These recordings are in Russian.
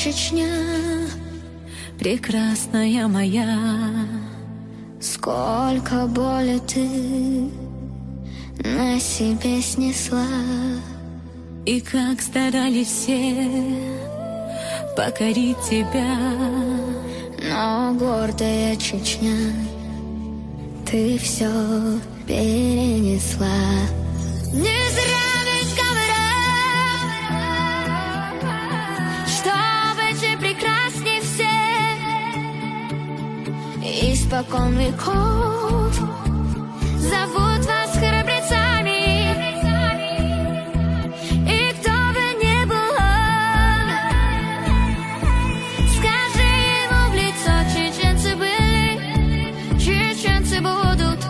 Чечня, прекрасная моя. Сколько боли ты на себе снесла, и как старались все покорить тебя. Но гордая Чечня, ты все перенесла. Не зря ведь говорят, что вы прекрасней всех. Испокон веков зовут вас храбрецами. И кто бы ни был он, скажи ему в лицо: чеченцы были, чеченцы будут,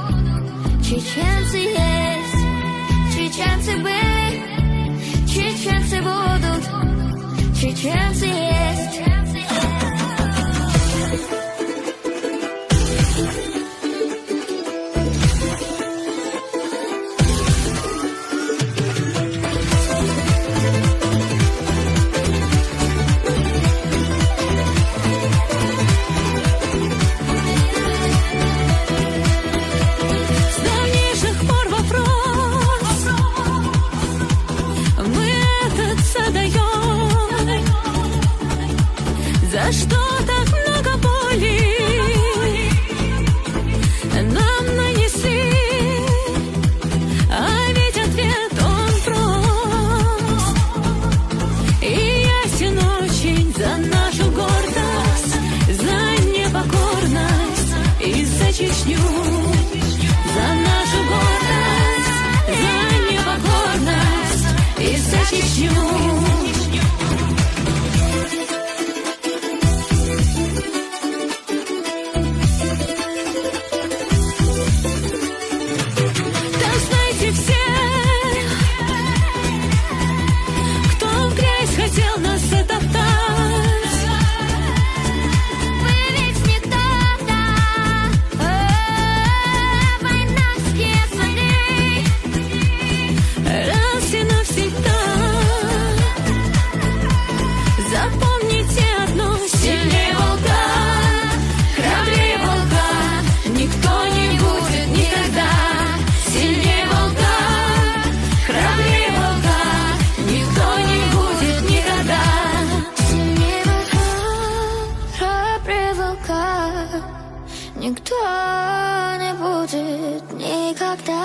чеченцы есть, чеченцы были, чеченцы будут, чеченцы есть. За что так много боли нам нанесли? А ведь ответ он прост и ясен очень. За нашу гордость, за непокорность и за Чечню. За нашу гордость, за непокорность и за Чечню. Хотел нас затоптать, вы ведь не кто-то, войнавские сыны. раз и навсегда запомните одно: сильнее волка, храбрее волка никто не будет никогда. Сильнее волка, храбрее волка никто не будет никогда. Сильнее волка, храбрее волка никто не будет никогда.